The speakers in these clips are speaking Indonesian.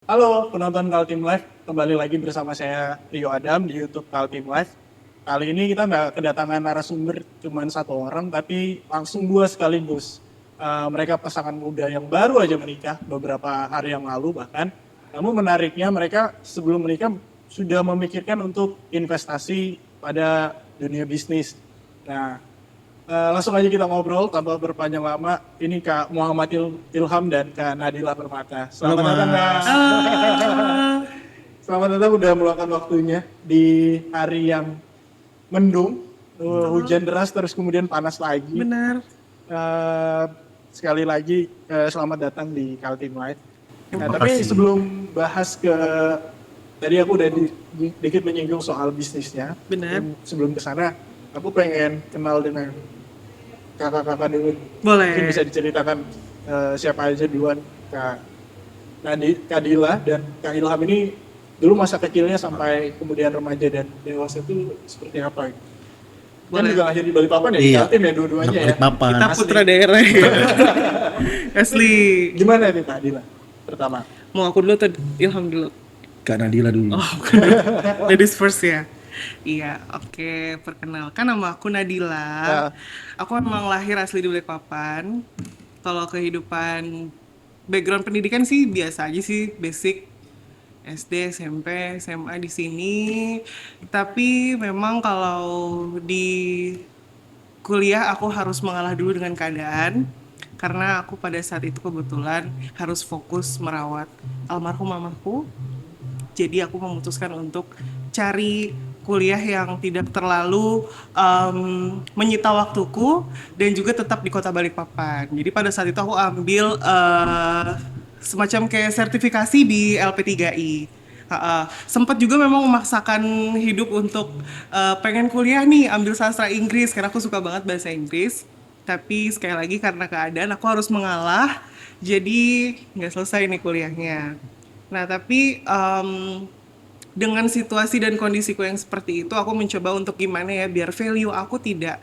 Halo penonton Kaltim Live, kembali lagi bersama saya Rio Adam di YouTube Kaltim Live. Kali ini kita nggak kedatangan narasumber cuma satu orang, tapi langsung dua sekaligus. Mereka pasangan muda yang baru aja menikah beberapa hari yang lalu bahkan. Namun menariknya mereka sebelum menikah sudah memikirkan untuk investasi pada dunia bisnis. Nah, langsung aja kita ngobrol tanpa berpanjang lama. Ini Kak Muhammad Ilham dan Kak Nadila Permata. Halo Selamat datang Kak. Mas. Halo. Selamat datang udah meluangkan waktunya di hari yang mendung, hujan deras terus kemudian panas lagi. Benar. Eh, Sekali lagi selamat datang di Kaltim Live. Nah, Terima tapi kasih. sebelum bahas ke tadi aku udah dikit menyinggung soal bisnisnya. Benar. Sebelum ke sana, aku pengen kenal dengan kakak-kakak dulu. Boleh. Mungkin bisa diceritakan siapa aja duluan, Kak Kak Dila dan Kak Ilham ini dulu masa kecilnya sampai kemudian remaja dan dewasa itu seperti apa? Kan Boleh. juga lahir di Balikpapan ya, Iya. Kaltim ya dua-duanya Anak ya. Balikpapan. Kita Asli. putra daerah. Asli. Gimana nih Kak Dila? Pertama. Mau aku dulu atau Ilham dulu? Kak Nadila dulu. Oh, bukan. Ladies first ya. Iya, oke. Perkenalkan nama aku Nadila. Ya. Aku emang lahir asli di Balikpapan. Kalau kehidupan background pendidikan sih biasa aja sih, basic. SD, SMP, SMA di sini. Tapi memang kalau di kuliah aku harus mengalah dulu dengan keadaan karena aku pada saat itu kebetulan harus fokus merawat almarhum mamaku. Jadi aku memutuskan untuk cari kuliah yang tidak terlalu menyita waktuku dan juga tetap di Kota Balikpapan. Jadi pada saat itu aku ambil semacam kayak sertifikasi di LP3I. Sempat juga memang memaksakan hidup untuk pengen kuliah nih ambil sastra Inggris karena aku suka banget bahasa Inggris. Tapi sekali lagi karena keadaan aku harus mengalah, jadi nggak selesai nih kuliahnya. Nah tapi dengan situasi dan kondisiku yang seperti itu, aku mencoba untuk gimana ya biar value aku tidak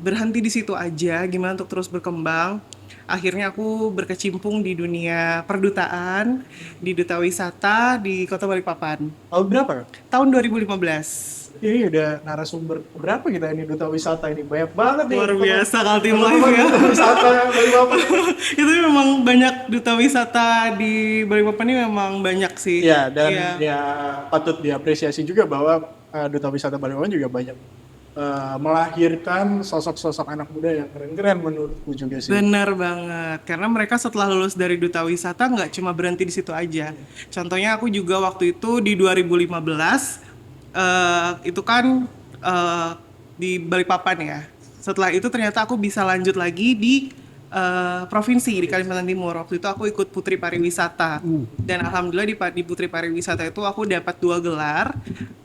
berhenti di situ aja, gimana untuk terus berkembang. Akhirnya aku berkecimpung di dunia perdutaan, di duta wisata di Kota Balikpapan. Tahun berapa? Tahun 2015. Ini udah narasumber berapa kita ini duta wisata ini? Banyak banget nih. Luar biasa Kaltim Teman-teman Live ya. duta wisata Balikpapan. Itu memang banyak duta wisata di Balikpapan ini memang banyak sih. Iya, dan Iya. ya patut diapresiasi juga bahwa duta wisata Balikpapan juga banyak melahirkan sosok-sosok anak muda yang keren-keren menurutku juga sih. Benar banget, karena mereka setelah lulus dari duta wisata nggak cuma berhenti di situ aja. Contohnya aku juga waktu itu di 2015, itu kan di Balikpapan ya. Setelah itu ternyata aku bisa lanjut lagi di provinsi di Kalimantan Timur. Waktu itu aku ikut Putri Pariwisata. Dan alhamdulillah di Putri Pariwisata itu aku dapat 2 gelar,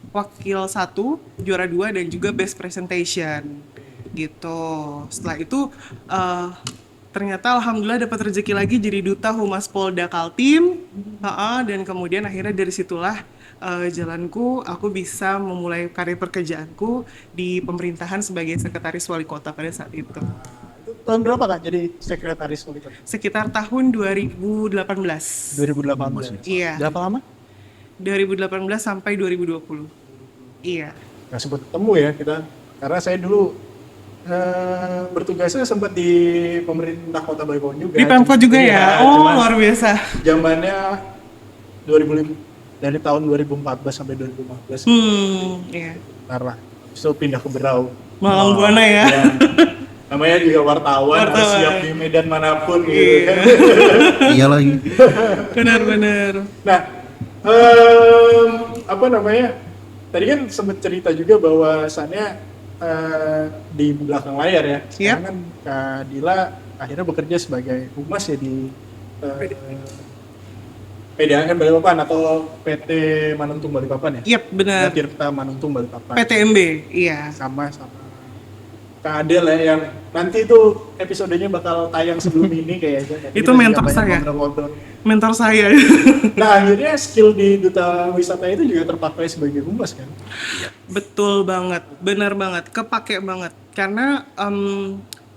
wakil 1, juara 2 dan juga best presentation gitu. Setelah itu ternyata alhamdulillah dapat rezeki lagi jadi duta Humas Polda Kaltim. Dan kemudian akhirnya dari situlah jalanku, aku bisa memulai karir pekerjaanku di pemerintahan sebagai sekretaris wali kota pada saat itu. Itu tahun berapa Kak jadi sekretaris wali kota? Sekitar tahun 2018. 2018. Iya, Berapa lama? 2018 sampai 2020. Iya. Nggak sempat ketemu ya kita. Karena saya dulu bertugasnya sempat di pemerintah kota Balikpapan juga. Di Pemkot juga Iya, ya? Oh, cuman luar biasa. zamannya 2005, dari tahun 2014 sampai 2015. Iya. Bentar lah. Habis itu pindah ke Berau. Malang Buana ya. Iya. Namanya juga wartawan, harus Wartawan. siap di medan manapun gitu Iya. kan. Iya lagi. Benar-benar. Nah, apa namanya? Tadi kan sempat cerita juga bahwasannya di belakang layar ya. Yap. Sekarang kan Kak Dila akhirnya bekerja sebagai humas ya di PDAM Balikpapan atau PT Manuntung Balikpapan ya. Yap, benar. Tirta Manuntung Balikpapan. PTMB, iya. Sama Kak Adel ya yang nanti tuh episodenya bakal tayang sebelum ini kayaknya. Itu Kita juga mentor banyak saya. ngobrol-ngobrol. Mentor saya. Nah akhirnya skill di duta wisata itu juga terpakai sebagai humas kan? Betul banget, benar banget, kepake banget. Karena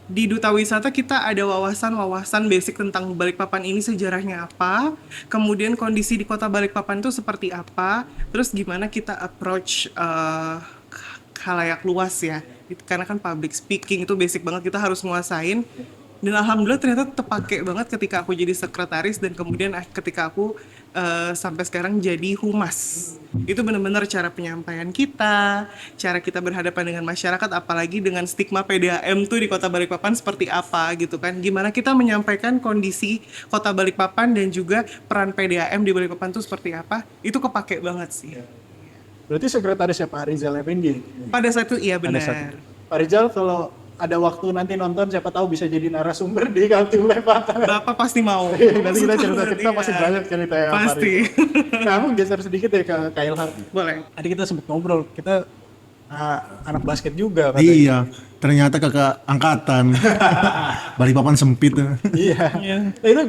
di Duta Wisata kita ada wawasan basic tentang Balikpapan ini, sejarahnya apa, kemudian kondisi di kota Balikpapan itu seperti apa, terus gimana kita approach khalayak luas ya. Karena kan public speaking itu basic banget, kita harus nguasain. Dan alhamdulillah ternyata terpakai banget ketika aku jadi sekretaris dan kemudian ketika aku sampai sekarang jadi humas. Itu benar-benar cara penyampaian kita, cara kita berhadapan dengan masyarakat, apalagi dengan stigma PDAM tuh di Kota Balikpapan seperti apa gitu kan. Gimana kita menyampaikan kondisi Kota Balikpapan dan juga peran PDAM di Balikpapan tuh seperti apa, itu kepake banget sih. Berarti sekretarisnya Pak Rizal Effendi. Pada saat itu iya Pada saat benar. itu. Pak Rizal kalau ada waktu nanti nonton, siapa tahu bisa jadi narasumber di Kaltim Live Pak. Bapak pasti mau. Nanti kita cerita-cerita Iya. pasti banyak cerita ya Pak Pasti. Rizal. Nah, aku geser sedikit ya ke Kak Ilham. Boleh. Tadi kita sempat ngobrol, kita anak basket juga katanya. Iya, ternyata kakak angkatan. Balikpapan sempit. Iya. Iya. Nah, itu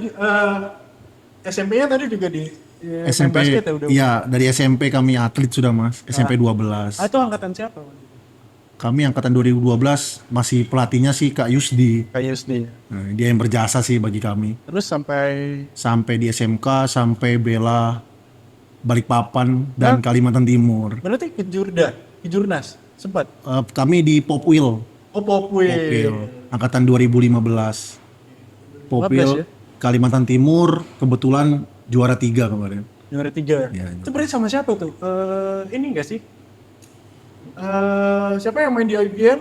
SMP-nya tadi juga di main SMP, basket ya udah. iya dari SMP kami atlet sudah mas, SMP 12. Itu angkatan siapa? Kami angkatan 2012 masih pelatihnya sih Kak Yusdi. Kak Yusdi. Nah, dia yang berjasa sih bagi kami. Terus sampai Sampai di SMK, sampai bela Balikpapan dan Kalimantan Timur. berarti ke Jurnas sempat. Kami di Popwil, Oh, Popwil. Popwil, angkatan 2015. 15 Popwil, ya? Kalimantan Timur, kebetulan juara 3 kemarin. Juara 3. Iya, Itu berarti sama siapa tuh? Ini enggak sih? Siapa yang main di IBL?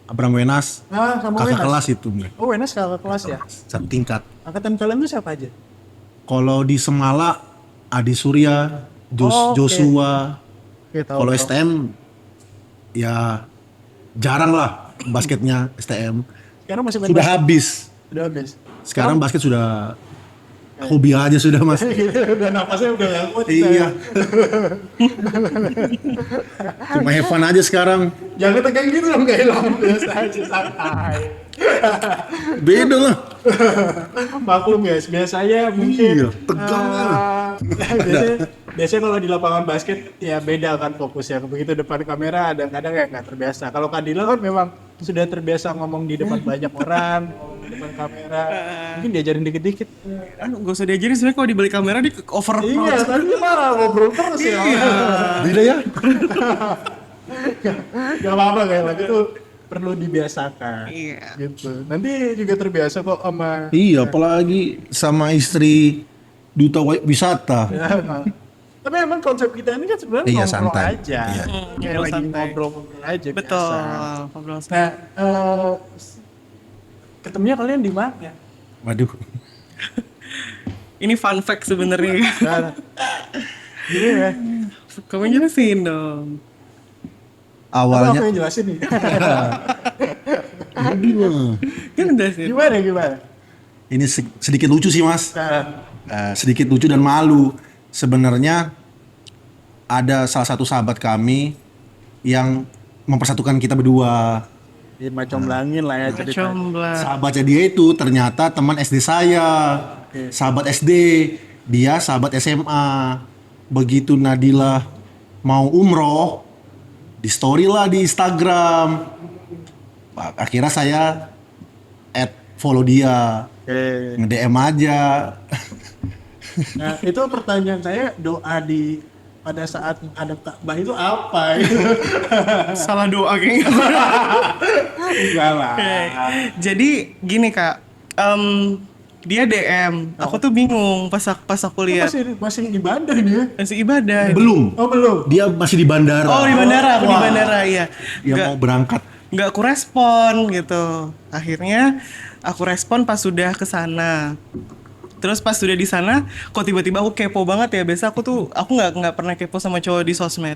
Abraham Wenas, Ah, sama kakak Wenas. kelas itu enggak? Oh, Wenas kakak kelas ya. Satu tingkat. Angkatan kalian tuh siapa aja? Kalau di Semala, Adi Surya, Oh, oke. Joshua. Oke, tahu. Kalau tahu. STM, ya jarang lah basketnya STM. Sekarang masih main Sudah basket? habis. Udah habis. Sekarang basket sudah hobi aja sudah mas. Udah napasnya udah nggak kuat. Iya. Cuma have fun aja sekarang. Jangan tegang gitu dong, gak hilang. Biasa aja, santai. Beda lah. Maklum guys, biasanya mungkin Iya, tegang biasanya kalau di lapangan basket ya beda kan fokusnya. Begitu depan kamera kadang-kadang ya nggak terbiasa. Kalau Kadila kan memang sudah terbiasa ngomong di depan banyak orang, ngomong di depan kamera. Mungkin diajarin dikit-dikit. Gak usah diajarin sebenarnya, kalau di balik kamera di over Iya, tadi marah ngobrol terus ya. Beda ya. Gak apa-apa kayak itu perlu dibiasakan. Iya. Gitu. Nanti juga terbiasa kok sama Iya, apalagi sama istri duta wisata. ya, emang. Tapi emang konsep kita ini kan sebenarnya Iya, ngobrol santai. aja. Iya. Kayak Ngobrol lagi santai. ngobrol-ngobrol aja Betul. biasa. Ngobrol Nah, ketemunya kalian di mana? Waduh. Ini fun fact sebenarnya. Nah, gini ya. Kamu jelasin dong. Apa aku Awalnya yang jelasin nih? gimana? Kan udah sih. Gimana? Ini sedikit lucu sih mas. Nah, Sedikit lucu dan malu. Sebenarnya ada salah satu sahabat kami yang mempersatukan kita berdua. di macam-langin lah ya cerita. Combla. Sahabatnya dia itu ternyata teman SD saya. Oke. Sahabat SD, dia sahabat SMA. Begitu Nadila mau umroh, di story lah di Instagram. Akhirnya saya follow dia, Oke. nge-DM aja. Nah, itu pertanyaan saya, doa di pada saat ada Ka'bah itu apa? Salah doa kayaknya. Enggak lah. Jadi gini kak, dia DM. Aku tuh bingung pas aku lihat Masih di bandar ini ya? masih ibadah. Belum, Oh belum. dia masih di bandara. Oh di bandara, aku di Wah, bandara iya. Dia mau berangkat. Nggak aku respon gitu. Akhirnya aku respon pas sudah ke sana. Terus pas sudah di sana, kok tiba-tiba aku kepo banget ya. Biasa aku nggak pernah kepo sama cowok di sosmed.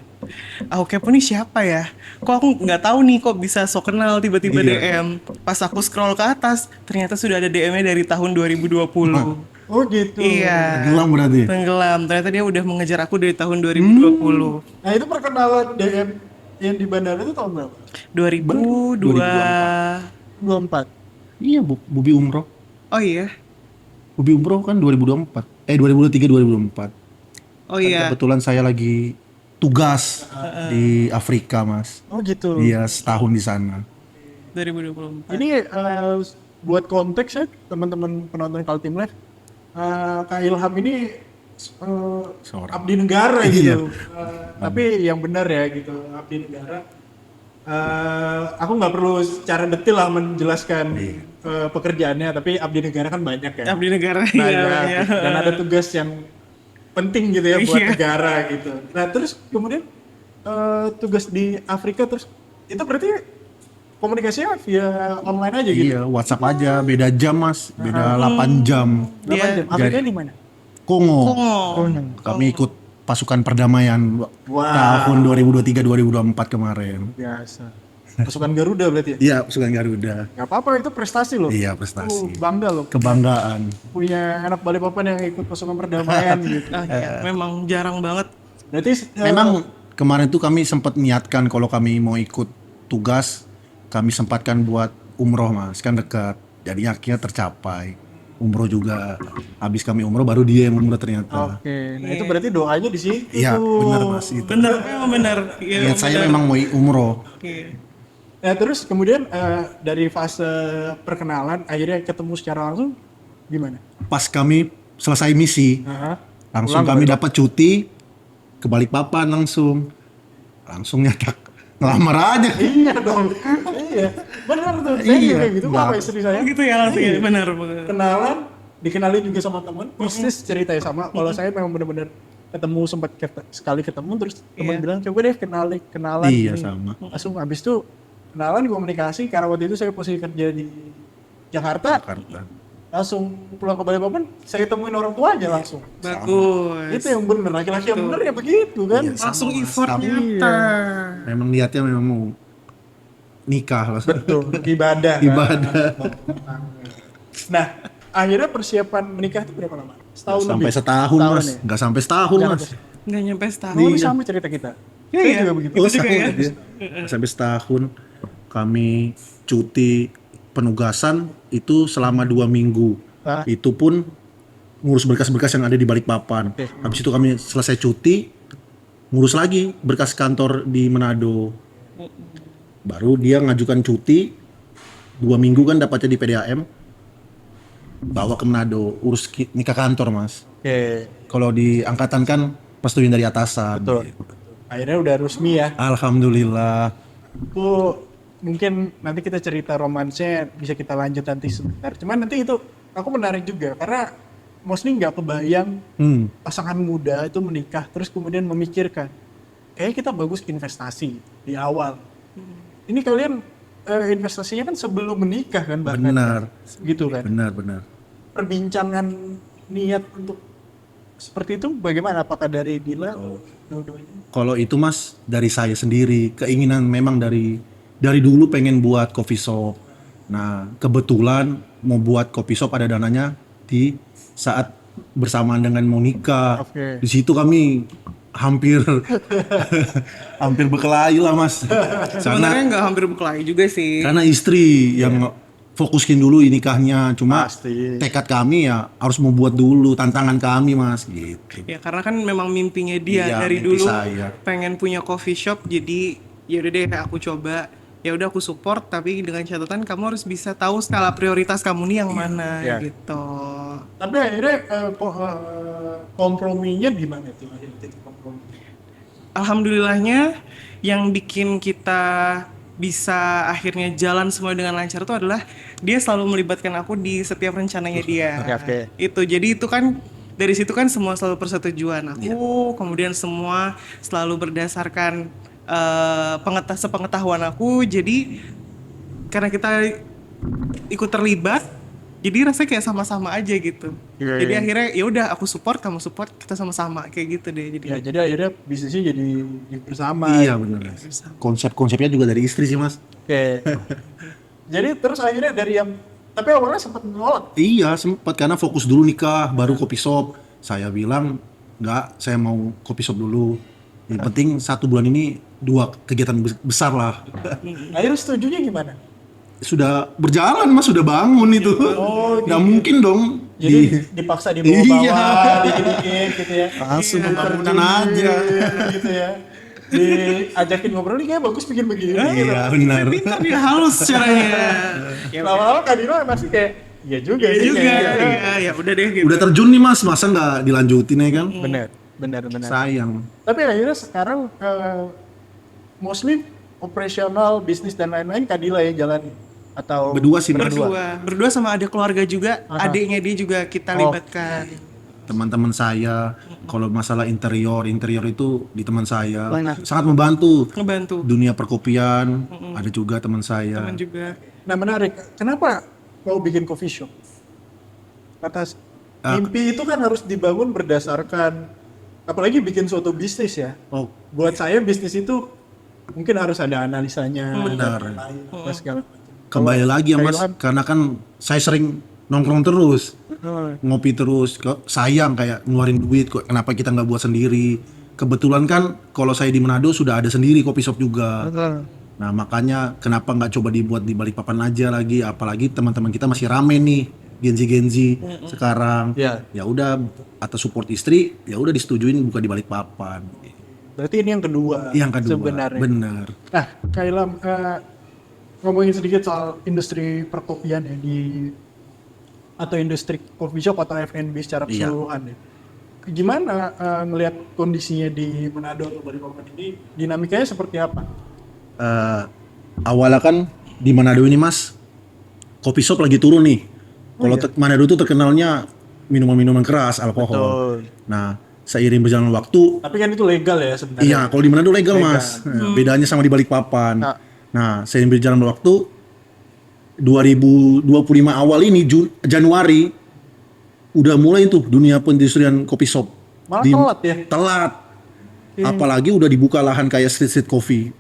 Aku kepo nih siapa ya? Kok aku nggak tahu nih kok bisa sok kenal tiba-tiba Iya. DM. Pas aku scroll ke atas, ternyata sudah ada DM-nya dari tahun 2020. Oh gitu. Iya. Tenggelam berarti. Tenggelam. Ternyata dia udah mengejar aku dari tahun 2020. Nah itu perkenalan DM yang di bandara itu tahun berapa? 2002. 24. Iya, Bubi umroh. Oh iya. Bubi umroh kan 2024. 2023 2024. Oh iya. Kebetulan saya lagi tugas di Afrika, Mas. Oh gitu. Iya, setahun di sana. 2024. Ini buat konteks ya teman-teman penonton Kaltim Live, Kak Ilham ini Seorang. abdi negara Iya. gitu. Tapi yang benar ya gitu, abdi negara. Aku nggak perlu secara detail lah menjelaskan pekerjaannya, tapi abdi negara kan banyak ya. Abdi negara, Banyak, iya. dan ada tugas yang penting gitu ya buat Iya. negara gitu. Nah terus kemudian tugas di Afrika, terus itu berarti komunikasinya via online aja gitu. Iya, WhatsApp aja, beda jam mas, beda 8 jam. Berapa Dia- jam? Afrika di mana? Kongo. Kami ikut pasukan perdamaian Wah. tahun 2023-2024 kemarin. Biasa. Pasukan Garuda berarti ya? Iya, pasukan Garuda. Gak apa-apa, itu prestasi loh. Iya, prestasi. Bangga loh. Kebanggaan. Punya anak Balikpapan yang ikut pasukan perdamaian gitu. Iya, memang jarang banget. Berarti Memang kemarin tuh kami sempat niatkan kalau kami mau ikut tugas, kami sempatkan buat umroh mas, kan dekat. Jadi akhirnya tercapai. Umroh juga, habis kami umroh baru dia yang umroh ternyata. Oke, nah itu berarti doanya di situ. Iya, benar mas itu. Bener, memang bener. Iya, Niat saya memang mau umroh. Iya. Nah terus kemudian dari fase perkenalan akhirnya ketemu secara langsung gimana? Pas kami selesai misi, Aha. langsung Pulang kami berarti? dapat cuti ke Balikpapan langsung nyatak ngelamar aja. Iya dong. Iya. Benar tuh. Saya Iya. juga gitu. Nah. Apa istri saya? Gitu ya langsung ya, bener. Kenalan, dikenalin juga sama teman. Persis ceritanya sama. Kalau saya memang benar-benar ketemu sempat sekali ketemu terus teman Iya. bilang coba deh kenalan. Iya, ini. sama. Langsung habis itu kenalan komunikasi karena waktu itu saya posisi kerja di Jakarta. Jakarta. Langsung pulang ke Balikpapan, saya temuin orang tua aja langsung. Bagus. Itu yang bener, laki-laki yang bener ya begitu kan. Iya, Langsung sama, Mas. effort Kami nyata. memang niatnya memang mau nikah lah. Betul, ibadah. kan. Ibadah. Nah, akhirnya persiapan menikah itu berapa lama? Setahun Sampai lebih? setahun mas, ya? nggak sampai setahun Jangan mas. Nggak nyampe setahun. Oh, ini sama cerita kita. Iya, Saya iya. juga begitu. Oh, Itu juga setahun ya. ya. Sampai setahun kami cuti penugasan itu selama 2 minggu. Hah? Itu pun ngurus berkas-berkas yang ada di Balikpapan. Oke. Habis itu kami selesai cuti, ngurus lagi berkas kantor di Manado. Baru dia ngajukan cuti 2 minggu kan dapatnya di PDAM. Bawa ke Manado, urus nikah kantor mas. Oke, Kalau di angkatan kan persetujuan dari atasan. betul. Akhirnya udah resmi ya. Alhamdulillah. Itu mungkin nanti kita cerita romansnya bisa kita lanjut nanti sebentar. Cuman nanti itu aku menarik juga karena mostly nggak kebayang pasangan muda itu menikah terus kemudian memikirkan kayak kita bagus investasi di awal. Ini kalian investasinya kan sebelum menikah kan bahkan. Benar. Gitu kan. Benar. Perbincangan niat untuk seperti itu bagaimana? Apakah dari Dila? Dua-duanya? Kalau itu mas dari saya sendiri, keinginan memang dari dulu pengen buat coffee shop. Nah kebetulan mau buat coffee shop ada dananya di saat bersamaan dengan mau nikah. Oke. Di situ kami hampir hampir berkelahi lah mas. Sebenarnya nggak hampir berkelahi juga sih. Karena istri yang fokuskin dulu nikahnya, cuma Pasti. tekad kami ya harus membuat dulu tantangan kami mas gitu. Ya karena kan memang mimpinya dia Iya, dari mimpi dulu saya. pengen punya coffee shop, jadi ya udah deh aku coba. Ya udah aku support, tapi dengan catatan kamu harus bisa tahu skala prioritas kamu nih yang mana Iya. gitu. Tapi akhirnya komprominya gimana tuh? Akhirnya titik kompromi. Alhamdulillahnya yang bikin kita bisa akhirnya jalan semua dengan lancar itu adalah dia selalu melibatkan aku di setiap rencananya dia. Oke. Itu jadi itu kan dari situ kan semua selalu persetujuan aku, kemudian semua selalu berdasarkan sepengetahuan aku. Jadi karena kita ikut terlibat, jadi rasanya kayak sama-sama aja gitu. Iya, Jadi iya. akhirnya ya udah aku support, kamu support, kita sama-sama kayak gitu deh. Jadi Ya, jadi akhirnya bisnisnya jadi bersama. Iya benar. Konsep-konsepnya juga dari istri sih mas. Oke. Jadi terus akhirnya dari yang tapi awalnya sempat menolak. Iya sempat karena fokus dulu nikah baru kopi shop. Saya bilang nggak, saya mau kopi shop dulu. Yang penting 1 bulan ini 2 kegiatan besar lah. Akhirnya setujunya gimana? Sudah berjalan mas, sudah bangun itu. Oh, Nggak mungkin dong. Jadi dipaksa dibawa-bawa, Iya. dikit-dikit gitu ya. Langsung Iya, pembangunan terjun aja. gitu ya. diajakin ngobrol nih kayak bagus bikin begini gitu. Iya benar. Pintar dia halus caranya. Ya udah. Lama-lama Kak Dino masih kayak iya juga Iya sih juga. kayaknya. Ya udah deh gitu. Udah terjun nih Mas, masa nggak dilanjutin ya kan? Benar. Sayang. Tapi akhirnya sekarang mostly operasional, bisnis dan lain-lain Kak Dila yang jalan atau Berdua sih, Mas. Berdua sama ada keluarga juga, adiknya dia juga kita Oh. libatkan. Teman-teman saya kalau masalah interior itu di teman saya Banyak. sangat membantu. Ngebantu Dunia perkopian ada juga teman saya. teman juga. Nah menarik, kenapa mau bikin coffee shop? Kata mimpi itu kan harus dibangun berdasarkan, apalagi bikin suatu bisnis ya. Oh, Buat saya bisnis itu mungkin harus ada analisanya, benar. apa segala macam. Kembali lagi ya Kak Mas, Ilham? karena kan saya sering nongkrong terus, ngopi terus, kok sayang kayak ngeluarin duit kok, kenapa kita nggak buat sendiri? Kebetulan kan kalau saya di Manado sudah ada sendiri kopi shop juga. Nah makanya kenapa nggak coba dibuat di Balikpapan aja lagi, apalagi teman-teman kita masih rame nih, Genzi sekarang. Iya. Ya udah atas support istri, ya udah disetujuin buka di Balikpapan. Berarti ini yang kedua. Yang kedua, sebenarnya. benar. Nah, Kak Ilham, ngomongin sedikit soal industri perkopian ya atau industri coffee shop atau F&B secara Iya. keseluruhan ya. Gimana ngelihat kondisinya di Manado atau Balikpapan ini, dinamikanya seperti apa? Awalnya kan di Manado ini Mas, kopi shop lagi turun nih. Kalau Manado itu terkenalnya minuman-minuman keras, alkohol. Nah, seiring berjalan waktu, Tapi kan itu legal ya sebenarnya. iya kalau di Manado legal Mas. Nah, bedanya sama di Balikpapan. Nah, seiring berjalan waktu, 2025 awal ini Januari udah mulai tuh dunia perindustrian kopi shop. Malah telat ya? Telat. Apalagi udah dibuka lahan kayak street coffee,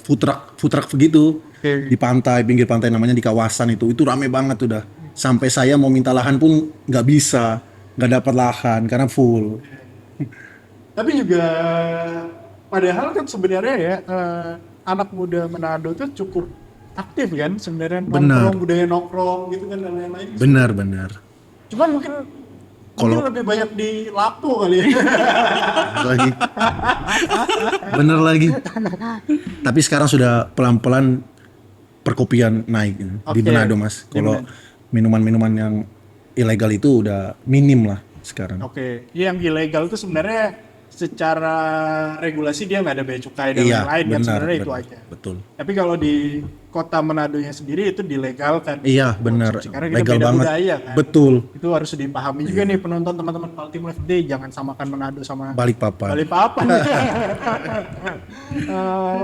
food truck begitu di pantai, pinggir pantai namanya di kawasan itu rame banget udah. Sampai saya mau minta lahan pun nggak bisa, nggak dapat lahan karena full. Tapi juga padahal kan sebenarnya ya anak muda Manado tuh cukup aktif kan sebenarnya, Benar. nongkrong, budaya nongkrong gitu kan dan lain-lain. Benar. Cuman mungkin lebih banyak di Lapo kali ya. Lagi. Bener lagi. Tapi sekarang sudah pelan-pelan perkopian naik di Oke. Manado Mas. Kalau minuman-minuman yang ilegal itu udah minim lah sekarang. Oke, yang ilegal itu sebenarnya secara regulasi dia nggak ada bea cukai dan Iya, lain-lain kan sebenarnya itu benar. aja. Betul. Tapi kalau di kota Manadonya sendiri itu dilegalkan. Iya, benar. Karena kita Legal beda banget. budaya kan. Betul. Itu harus dipahami juga nih penonton teman-teman Ultimate FD, jangan samakan Manado sama Balikpapan. Balikpapan.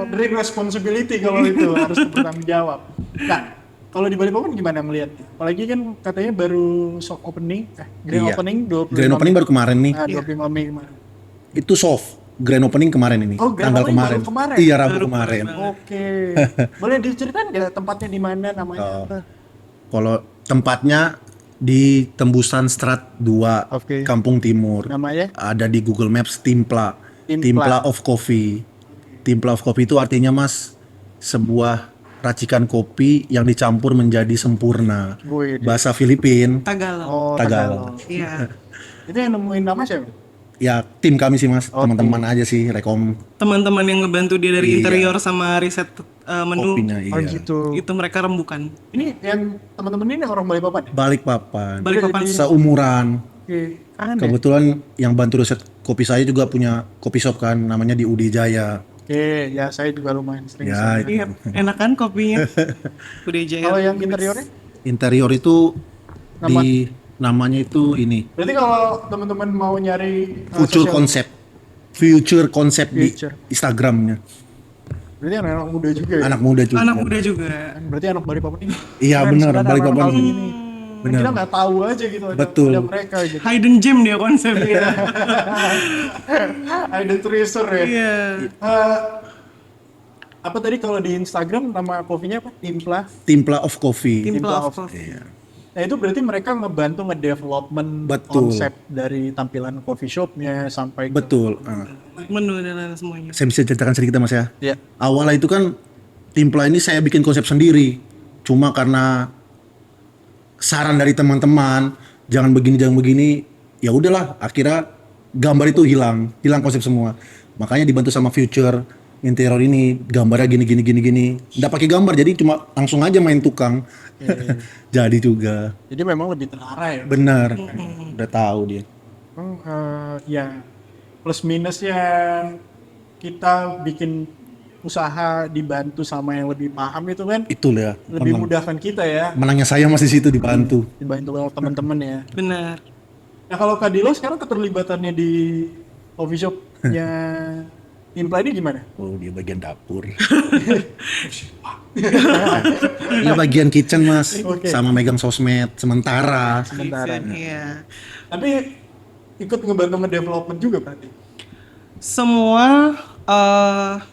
Bring responsibility kalau itu harus bertanggung jawab. Nah, kalau di Balikpapan gimana melihat? Apalagi kan katanya baru soft opening, grand Iya. opening 25 Grand opening baru kemarin nih. 25 Mei kemarin. Itu soft. Grand opening kemarin ini. Oh, grand tanggal opening kemarin. baru kemarin? Iya, Rabu kemarin. Oke. Boleh diceritain nggak tempatnya di mana, namanya Oh. apa? Kalau tempatnya di Tembusan Strat 2, Oke. Kampung Timur. Namanya? Ada di Google Maps Timpla. Timpla. Timpla of Coffee. Timpla of Coffee itu artinya Mas sebuah racikan kopi yang dicampur menjadi sempurna. Wih, Bahasa Filipin. Tagalog. Oh, Tagalog. Iya. Itu yang nemuin nama siapa? Ya tim kami sih Mas, teman-teman aja sih rekom Teman-teman yang ngebantu dia dari Iya. interior sama riset menu. kopinya Oh iya. gitu. Itu mereka rembukan. Ini yang teman-teman ini orang Balikpapan ya? Balikpapan. Balikpapan. Seumuran. Oke. Kangen deh. Kebetulan yang bantu riset kopi saya juga punya kopi shop kan, namanya di Udi Jaya. Oke, ya saya juga lumayan sering. Ya, Iya, enak kan kopinya? Udah Kalau yang interiornya? interior itu namanya itu ini Berarti kalau teman-teman mau nyari future konsep di Future. Instagramnya. berarti anak muda juga ya? Anak muda juga. Anak muda juga. Berarti anak Balikpapan ini. Iya keren benar, sebenarnya Balikpapan. anak-anak ini. Benar. Kita nggak tahu aja gitu Betul. ada mereka gitu. Hidden gem dia konsepnya. Ada tracer ya. Iya. Eh, apa tadi kalau di Instagram nama kopinya apa? Timpla. Timpla of Coffee. Timpla of of Coffee. Iya. Nah itu berarti mereka ngebantu ngedevelopment Betul. konsep dari tampilan coffee shopnya sampai ke... Betul. Menu dan lain semuanya. Saya bisa ceritakan sedikit Mas ya. Ya. Awalnya itu kan Timpla ini saya bikin konsep sendiri. Cuma karena saran dari teman-teman, jangan begini, ya udahlah. Akhirnya gambar itu hilang konsep semua. Makanya dibantu sama Future Interior ini, gambarnya gini. Nggak pakai gambar, jadi cuma langsung aja main tukang. Jadi juga. Jadi memang lebih terarah ya. Benar. Udah tahu dia. Ya plus minusnya kita bikin usaha dibantu sama yang lebih paham itu kan Itulah ya. lebih mudahkan kita ya Menangnya saya masih situ dibantu. dibantu oleh teman-teman ya. Benar. Nah kalau Kak Dilo sekarang keterlibatannya di coffee shopnya Imply ini gimana? Oh, dia bagian dapur. Dia bagian kitchen, Mas. Oke. Sama megang sosmed sementara. Sementara. Iya. Tapi ikut ngebantu nge-development juga berarti. Semua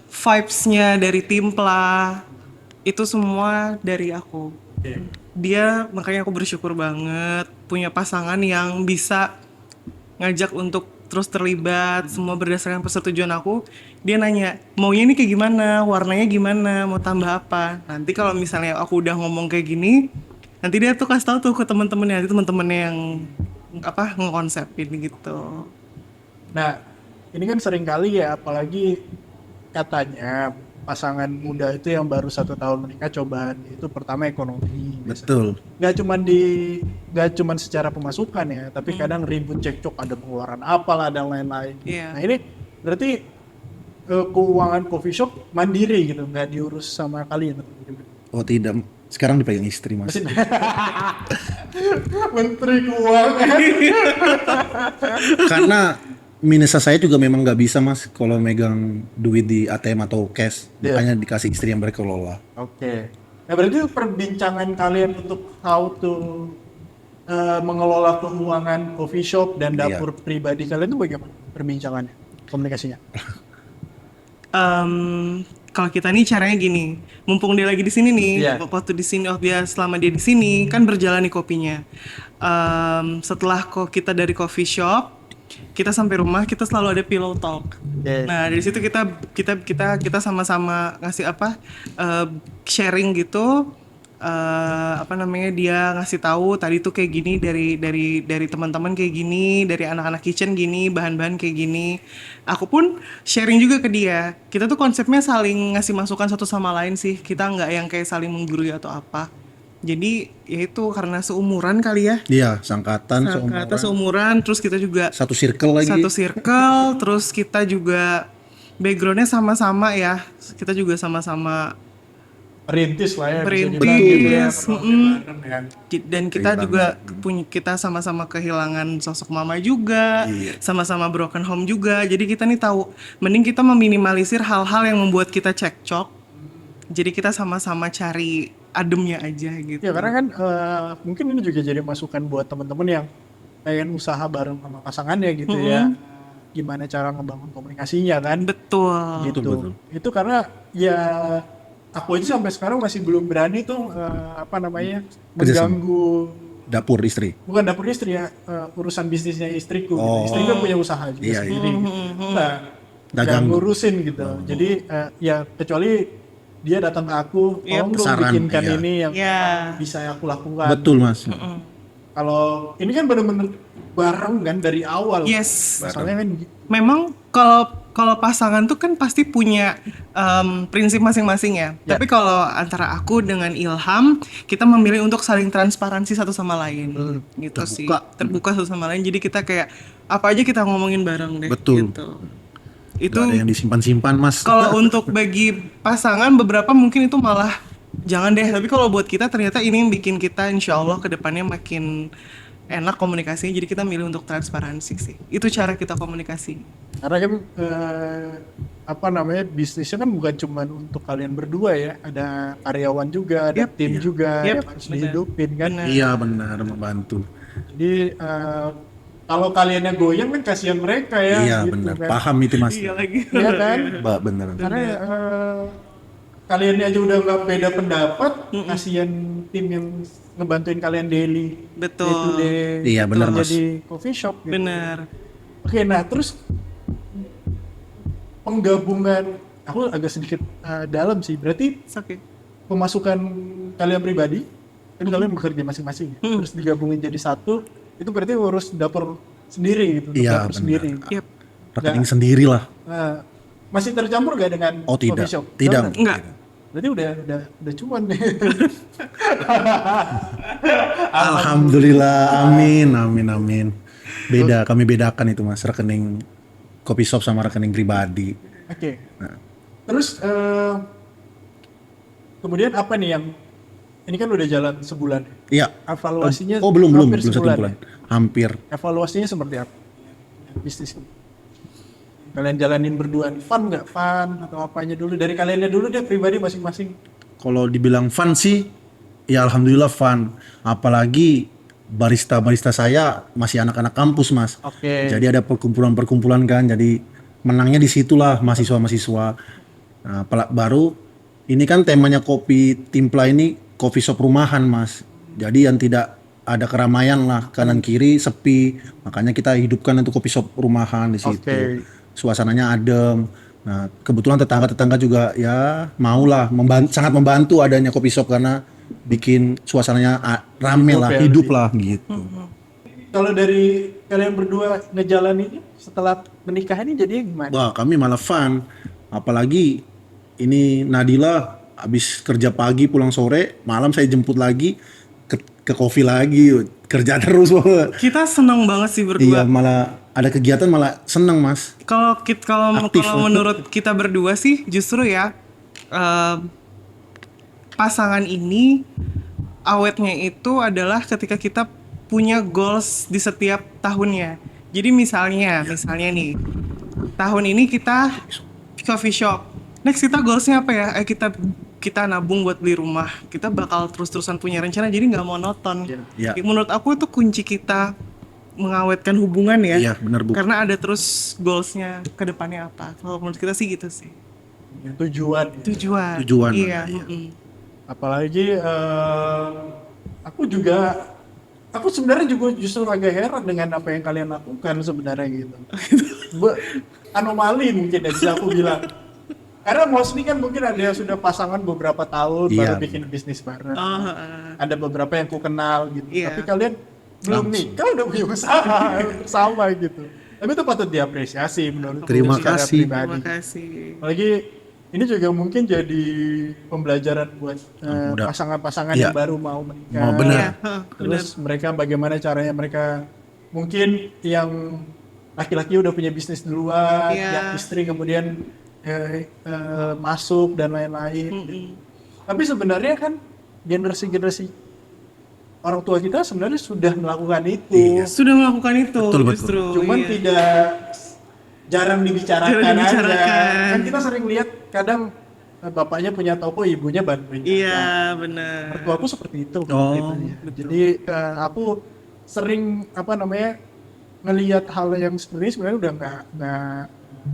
vibes-nya dari Timpla itu semua dari aku. Dia makanya aku bersyukur banget punya pasangan yang bisa ngajak untuk terus terlibat semua berdasarkan persetujuan aku. Dia nanya maunya ini kayak gimana, warnanya gimana, mau tambah apa. Nanti kalau misalnya aku udah ngomong kayak gini, nanti dia tuh kasih tahu tuh ke teman-temannya, nanti teman-temannya yang ngekonsepin gitu. Nah, ini kan sering kali ya, apalagi katanya pasangan muda itu yang baru 1 tahun menikah cobaan itu pertama ekonomi. Betul. Gak cuman secara pemasukan ya, tapi kadang ribut cekcok ada pengeluaran apalah dan lain-lain. Iya. Nah ini berarti keuangan coffee shop mandiri gitu, nggak diurus sama kalian. Oh, tidak. Sekarang dipegang istri, Mas. Menteri Keuangan. Karena minusnya saya juga memang nggak bisa, Mas, kalau megang duit di ATM atau cash. Iya. Makanya dikasih istri yang berkelola. Oke. Nah berarti perbincangan kalian untuk how to mengelola keuangan coffee shop dan dapur pribadi kalian itu bagaimana perbincangannya, komunikasinya? Kalau kita nih caranya gini, mumpung dia lagi di sini nih, Iya. waktu di sini, selama dia di sini kan berjalan nih kopinya. Setelah kita dari coffee shop, kita sampai rumah kita selalu ada pillow talk. Yes. Nah dari situ kita sama-sama ngasih sharing gitu. Dia ngasih tahu tadi tuh kayak gini dari teman-teman kayak gini, dari anak-anak kitchen gini, bahan-bahan kayak gini. Aku pun sharing juga ke dia. Kita tuh konsepnya saling ngasih masukan satu sama lain sih. Kita nggak yang kayak saling menggurui atau apa. Jadi ya itu karena seumuran kali ya. Iya, sangkatan, Kata seumuran, terus kita juga satu circle lagi. satu circle, terus kita juga backgroundnya sama-sama ya. Kita juga sama-sama Perintis lah ya, Perintis, bisa dibilang gitu ya. Bareng ya. dan kita juga kita sama-sama kehilangan sosok mama juga, sama-sama broken home juga. Jadi kita nih tahu mending kita meminimalisir hal-hal yang membuat kita cekcok. Jadi kita sama-sama cari ademnya aja gitu. Ya karena kan mungkin ini juga jadi masukan buat teman-teman yang pengen usaha bareng sama pasangannya gitu ya. Gimana cara ngebangun komunikasinya kan? Betul. Gitu. Betul. Itu karena ya aku aja sampai sekarang masih belum berani tuh mengganggu Dapur istri. bukan dapur istri ya, urusan bisnisnya istriku. Gitu. Oh. Istri kan punya usaha juga Iya, sendiri. Gitu. Nah, Nggak nggak ganggu. ngurusin gitu. Jadi ya kecuali dia datang ke aku, tolong dong Saran, bikinkan iya. ini yang Ya. bisa aku lakukan. Betul, Mas. Kalau ini kan bener-bener bareng kan dari awal. Yes. Masalahnya kan Memang kalau pasangan tuh kan pasti punya prinsip masing-masing ya. Ya. Tapi kalau antara aku dengan Ilham, kita memilih untuk saling transparansi satu sama lain. Gitu sih. Terbuka satu sama lain. Jadi kita kayak apa aja kita ngomongin bareng deh. Betul. Gitu. Itu Itu ada yang disimpan-simpan, Mas. kalau untuk bagi pasangan beberapa mungkin itu malah jangan deh. Tapi kalau buat kita ternyata ini yang bikin kita insya Allah kedepannya makin enak komunikasinya. Jadi kita milih untuk transparansi sih. Itu cara kita komunikasi. karena kan bisnisnya kan bukan cuma untuk kalian berdua ya, ada karyawan juga, ada tim juga yang harus dihidupin kan. Iya, benar, membantu. Jadi kalau kaliannya goyang kan kasihan mereka ya. Iya, gitu benar. kan. Paham itu, Mas. Iya lagi. Iya kan? Mbak, benar. Karena kaliannya aja udah nggak beda pendapat, kasihan tim yang ngebantuin kalian daily. Betul. Day to day. Iya, benar, Mas. Jadi coffee shop. Gitu. Bener. Oke, nah terus penggabungan, aku agak sedikit dalam sih. Berarti It's okay. pemasukan kalian pribadi, kan kalian bekerja masing-masing, terus digabungin jadi satu, itu berarti urus dapur sendiri gitu, untuk Iya, dapur benar. sendiri. Yep. Rekening sendiri lah. Nah, masih tercampur gak dengan Oh tidak, coffee shop? tidak. Enggak. Berarti udah cuan nih. Alhamdulillah, amin, amin, amin. Kami bedakan itu mas, rekening coffee shop sama rekening pribadi. Oke. Terus kemudian apa nih yang ini kan udah jalan sebulan. Iya. Evaluasinya Oh belum hampir satu sebulan bulan. ya? Hampir. Evaluasinya seperti apa? Bisnis. Kalian jalanin berdua, fun nggak? Fun atau apanya dulu? Dari kaliannya dulu deh pribadi masing-masing. Kalau dibilang fun sih, ya alhamdulillah fun. Apalagi barista saya masih anak-anak kampus mas. Oke. Jadi ada perkumpulan-perkumpulan kan. Jadi menangnya di situlah mahasiswa-mahasiswa. Nah, baru ini kan temanya kopi Timpla ini coffee shop rumahan mas. Jadi yang tidak ada keramaian lah, kanan kiri sepi. Makanya kita hidupkan untuk coffee shop rumahan di situ. Oke. Suasananya adem. Nah, kebetulan tetangga-tetangga juga ya maulah sangat membantu adanya coffee shop karena bikin suasananya rame lah, hidup lah gitu. Kalau dari kalian berdua ngejalanin setelah menikah ini jadi gimana? Wah, kami malah fun. Apalagi ini Nadila habis kerja pagi pulang sore, malam saya jemput lagi ke kopi lagi, kerja terus. Kita senang banget sih Iya, berdua. malah ada kegiatan malah seneng mas. Kalau Aktif. menurut kita berdua sih justru ya pasangan ini awetnya itu adalah ketika kita punya goals di setiap tahunnya. Jadi misalnya nih tahun ini kita coffee shop. Next kita goalsnya apa ya? Kita nabung buat beli rumah. Kita bakal terus-terusan punya rencana. Jadi nggak monoton. Iya. Menurut aku itu kunci kita mengawetkan hubungan ya. Iya, benar Bu. Karena ada terus goalsnya ke depannya apa. Kalau menurut kita sih gitu sih. Tujuan. Tujuan, Iya. iya. Apalagi aku sebenarnya juga justru agak heran dengan apa yang kalian lakukan sebenarnya gitu. Anomali mungkin ya bisa aku bilang. Karena mostly kan mungkin ada yang sudah pasangan beberapa tahun Iya. baru bikin bisnis bareng. Oh, Ada beberapa yang ku kenal gitu. Iya. Tapi kalian belum nikah udah punya usaha sama gitu. Tapi itu patut diapresiasi menurut Terima secara kasih. pribadi. terima kasih. Apalagi ini juga mungkin jadi pembelajaran buat Udah. pasangan-pasangan Iya. yang baru mau menikah. Mau benar. Iya, Terus mereka bagaimana caranya mereka mungkin yang laki-laki udah punya bisnis duluan, Iya. yang istri kemudian masuk dan lain-lain. Tapi sebenarnya kan generasi-generasi orang tua kita sebenarnya sudah melakukan itu. Iya. Sudah melakukan itu Betul, betul. justru. Cuman iya. tidak jarang dibicarakan, Jarang dibicarakan. aja. Kan kita sering lihat kadang bapaknya punya toko, ibunya bantuin. Iya, benar. Mertuaku seperti itu. Oh, ceritanya. Jadi aku sering ngelihat hal yang seperti ini sebenarnya udah nggak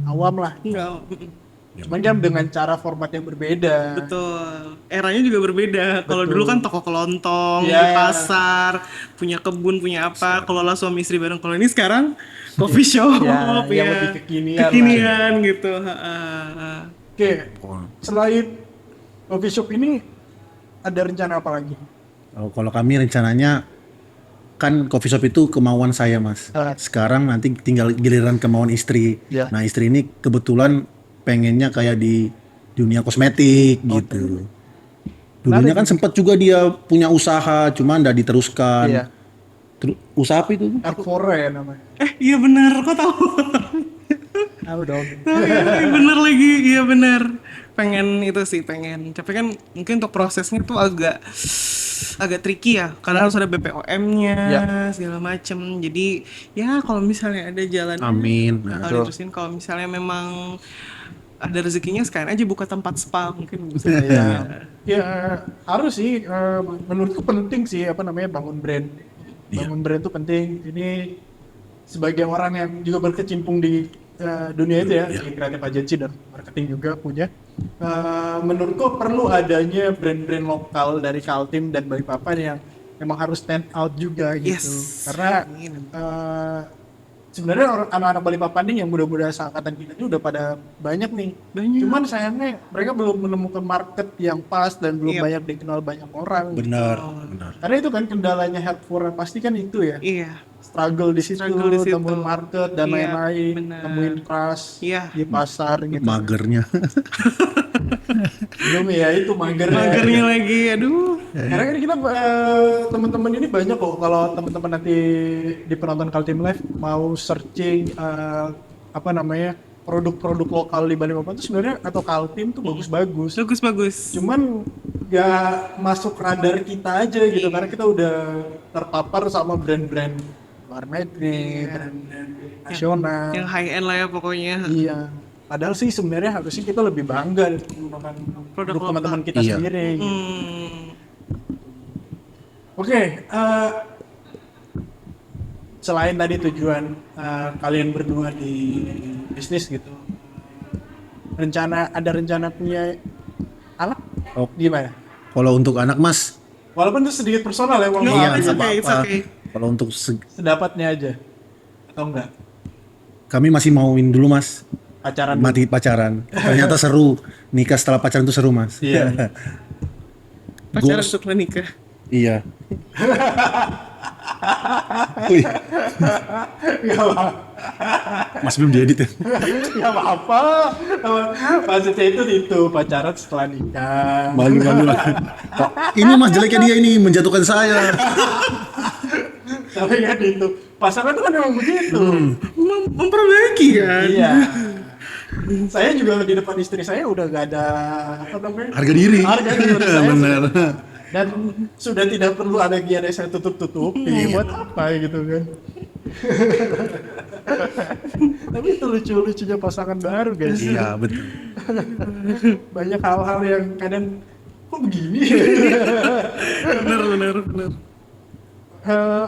awam lah. Enggak. Cuman kan dengan cara format yang berbeda. Betul. Eranya juga berbeda. Kalau dulu kan toko kelontong, Iya. di pasar, punya kebun, punya apa, kelola suami istri bareng. Kalau ini sekarang coffee shop, Ya, yang ya. lebih kekinian Kekinian gitu. Oke, selain coffee shop ini ada rencana apa lagi? Oh, kalau kami rencananya kan coffee shop itu kemauan saya mas. Sekarang nanti tinggal giliran kemauan istri. Ya. Nah istri ini kebetulan pengennya kayak di dunia kosmetik gitu. Dulunya kan sempat juga dia punya usaha, cuman nggak diteruskan. Iya. Usaha apa itu? Arcfora ya namanya. Iya benar, kok tahu? Tahu dong. Iya bener lagi, iya bener. Pengen itu sih, pengen. Tapi kan mungkin untuk prosesnya tuh agak tricky ya, karena harus ada BPOM-nya Ya. segala macem. Jadi ya kalau misalnya ada jalan, Amin. bakal diterusin. Kalau misalnya memang ada rezekinya sekalian aja buka tempat spa mungkin bisa. Ya harus sih. Menurutku penting sih bangun brand. Bangun brand itu penting. Ini sebagai orang yang juga berkecimpung di dunia itu ya, di kreatif agency dan marketing juga punya. Menurutku perlu adanya brand-brand lokal dari Kaltim dan Balikpapan yang memang harus stand out juga gitu. Yes. Karena sebenarnya anak-anak Balikpapan nih yang muda-muda seangkatan kita ini udah pada banyak nih. Banyak. Cuman sayangnya mereka belum menemukan market yang pas dan belum Yep. banyak dikenal banyak orang. Benar, benar. Karena itu kan kendalanya Healthful pasti kan itu ya. Iya. Struggle di situ, Struggle di situ. temuin market dan Iya, lain-lain, benar. temuin trust Iya. di pasar gitu. Magernya. Belum ya itu magernya. Magernya lagi, aduh. Karena kan kita teman-teman ini banyak kok kalau teman-teman nanti di penonton Kaltim Live mau searching apa namanya produk-produk lokal di Balikpapan itu sebenarnya atau Kaltim tuh bagus-bagus. Bagus. Cuman gak masuk radar kita aja gitu karena kita udah terpapar sama brand-brand luar negeri, brand-brand nasional. Yang high end lah ya pokoknya. Iya. Padahal sih sebenarnya harusnya kita lebih bangga menggunakan produk lokal. teman-teman kita Iya. sendiri. Gitu. Oke, selain tadi tujuan kalian berdua di bisnis gitu, ada rencana punya anak? Oh. Gimana? Kalau untuk anak Mas, Walaupun itu sedikit personal ya, mohon iya maaf. it's nggak okay, it's apa-apa. okay. Kalau untuk Sedapatnya aja, atau enggak? kami masih mauin dulu Mas, Pacaran? mati pacaran. Ternyata seru, nikah setelah pacaran itu seru Mas. Iya. Pacaran Goals- untuk menikah. Iya. Wih, Gak apa-apa. Mas belum diedit ya? Gak apa-apa. Maksudnya itu pacaran setelah nikah. Malu. Kok ini Mas jeleknya dia ini menjatuhkan saya. Tapi kan itu pasangan itu kan memang begitu. Memperbaiki kan. Iya. Saya juga di depan istri saya udah gak ada apa namanya? Harga diri. Harga diri saya. Bener. Dan sudah tidak perlu ada yang saya tutup-tutupi. Buat apa gitu kan? Tapi itu lucu-lucunya pasangan baru guys. Iya betul. Banyak hal-hal yang kadang kok begini. Bener. Eh,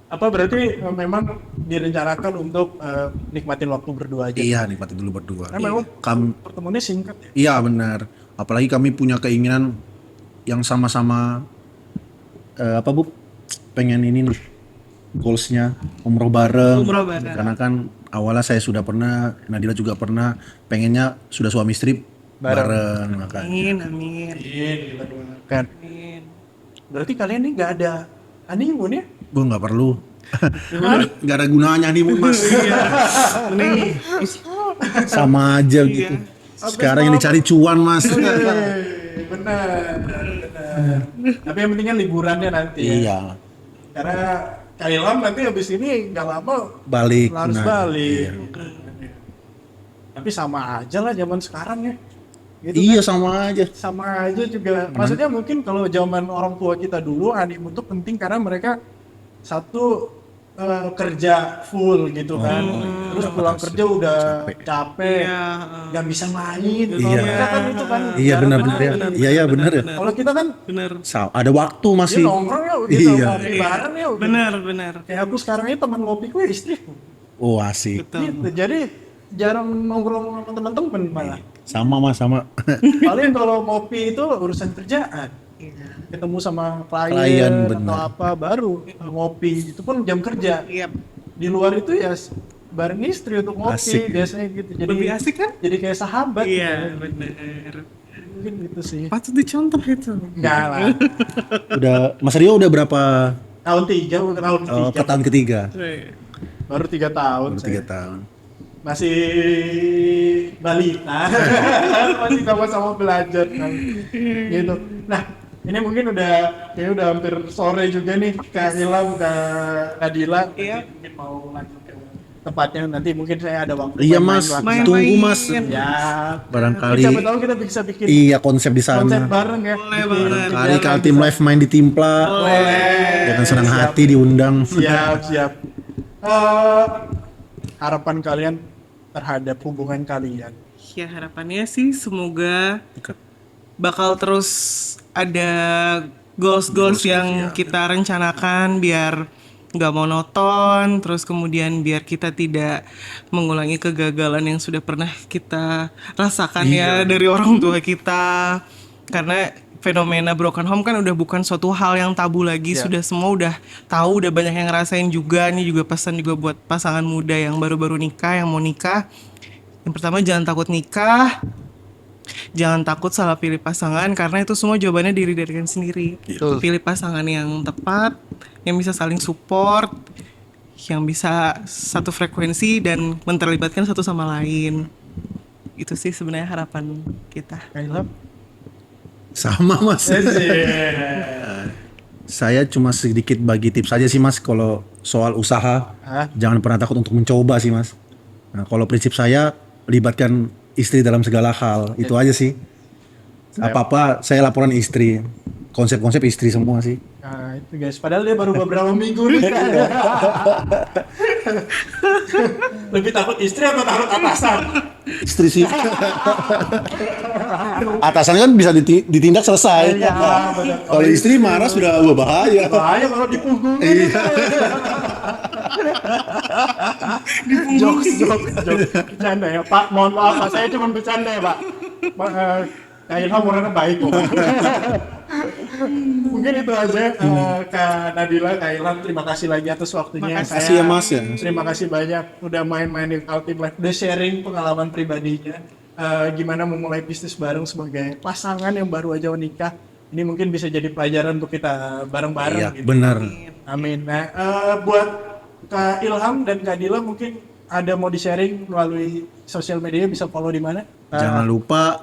apa berarti memang direncanakan untuk nikmatin waktu berdua aja? Iya nikmatin dulu berdua. Karena memang pertemuannya singkat ya. Iya benar. Apalagi kami punya keinginan yang sama-sama apa Bu? Pengen ini nih goalsnya umroh bareng. Umroh bareng. Karena kan awalnya saya sudah pernah, Nadila juga pernah, pengennya sudah suami istri bareng. Makanya. Amin. Kita doakan. Amin. Berarti kalian ini nggak ada honeymoon ya? Bu nggak perlu. Nggak ada gunanya nih Bu Mas. Mending Sama aja gitu. Sekarang yang dicari cuan Mas. Benar. Tapi yang penting kan liburannya nanti ya. Iya. Karena Kailam nanti habis ini nggak lama Balik. harus Nah, balik. iya. Tapi sama aja lah zaman sekarang ya. Gitu Iya sama aja. sama aja juga. Maksudnya mungkin kalau zaman orang tua kita dulu honeymoon itu penting karena mereka satu kerja full gitu kan. Terus pulang kerja udah capek, Iya, nggak bisa main. Kalau Iya. mereka kan itu kan. Iya benar benar ya. Iya benar ya. Kalau kita kan bener. Ada waktu ya masih. nongkrong ya gitu, Iya. ngopi bareng ya. udah. Bener. Kayak aku sekarang ini teman ngopiku ya istriku. Oh asik. Betul. Gitu. Jadi jarang nongkrong sama teman-teman malah. Sama Mas sama. Paling kalau ngopi itu urusan kerjaan. Ketemu sama Klien, klien atau benar. apa baru ngopi itu pun jam kerja. Iya. Di luar itu ya bareng istri untuk ngopi Asik. biasanya gitu. Jadi Lebih asik kan? Jadi kayak sahabat. Iya, gitu. bener. Mungkin gitu sih. Patut dicontoh itu. Enggak lah. Udah Mas Rio udah berapa Tahun 3 udah tahun ke 3. tahun ketiga? Baru 3 tahun. Baru saya. 3 tahun. Masih balita. Masih sama-sama belajar kan. Gitu. Nah, ini mungkin kayaknya udah hampir sore juga nih Kak Ilham, Kak Nadila. Iya. Mungkin mau lanjut ke tempatnya nanti mungkin saya ada waktu. Iya Mas, Main-main. tunggu Mas. Ya. Barangkali Siapa tahu kita bisa bikin iya konsep di sana. konsep bareng ya. Boleh banget. Kali Kaltim Live main di Timpla. Boleh. Dengan senang hati diundang. Siap. Harapan kalian terhadap hubungan kalian. Ya harapannya sih semoga bakal terus ada goals-goals yang kita rencanakan biar nggak monoton, terus kemudian biar kita tidak mengulangi kegagalan yang sudah pernah kita rasakan ya dari orang tua kita, karena fenomena broken home kan udah bukan suatu hal yang tabu lagi, Ya. sudah semua udah tahu, udah banyak yang ngerasain juga. Ini juga pesan juga buat pasangan muda yang baru-baru nikah, yang mau nikah. Yang pertama, jangan takut nikah, jangan takut salah pilih pasangan, karena itu semua jawabannya diri dari kalian sendiri. Betul. Pilih pasangan yang tepat, yang bisa saling support, yang bisa satu frekuensi dan menterlibatkan satu sama lain. Itu sih sebenarnya harapan kita. Kak Ilham? Sama mas. Saya cuma sedikit bagi tips aja sih mas kalau soal usaha. Hah? Jangan pernah takut untuk mencoba sih mas. Nah kalau prinsip saya libatkan istri dalam segala hal. Itu aja sih. Apa-apa saya laporan istri. Konsep-konsep istri semua sih. Nah itu guys, padahal dia baru beberapa minggu nih. Lebih takut istri atau takut atasan? Istri sih. Atasan kan bisa ditindak selesai. Iya, benar. Kalau istri marah sudah wah bahaya. Bahaya kalau dipunggung. Iya. Jokes. Bercanda ya Pak, mohon maaf Pak, saya cuma bercanda ya Pak. Kak Ilham orangnya baik kok. Mungkin itu aja Kak Nadila, Kak Ilham, terima kasih lagi atas waktunya. Makasih ya, Mas, ya. Terima kasih banyak udah main-main di Ultimate Life, udah sharing pengalaman pribadinya. Gimana memulai bisnis bareng sebagai pasangan yang baru aja menikah. Ini mungkin bisa jadi pelajaran untuk kita bareng-bareng. Iya, gitu. benar. Amin. Nah, buat Kak Ilham dan Kak Dila mungkin ada mau di-sharing melalui sosial media, bisa follow di mana? Jangan lupa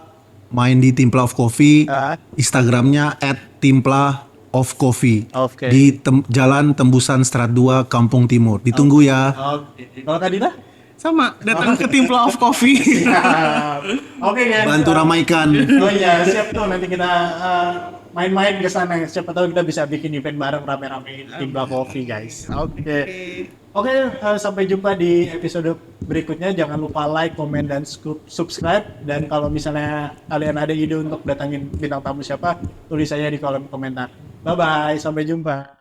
main di Timpla of Coffee, Instagramnya @timpla_of_coffee Oke. di Jalan Tembusan Strat 2 Kampung Timur. Ditunggu ya. Oke. Kalau Kak Dila? Sama, datang ke Timpla of Coffee. Oke guys. Bantu ramaikan. Oh iya, siap tuh nanti kita main-main ke sana. Siapa tahu kita bisa bikin event bareng rame-rame di Timpla Coffee guys. Oke. Oke, sampai jumpa di episode berikutnya. Jangan lupa like, komen, dan subscribe. Dan kalau misalnya kalian ada ide untuk datangin bintang tamu siapa, tulis aja di kolom komentar. Bye-bye, sampai jumpa.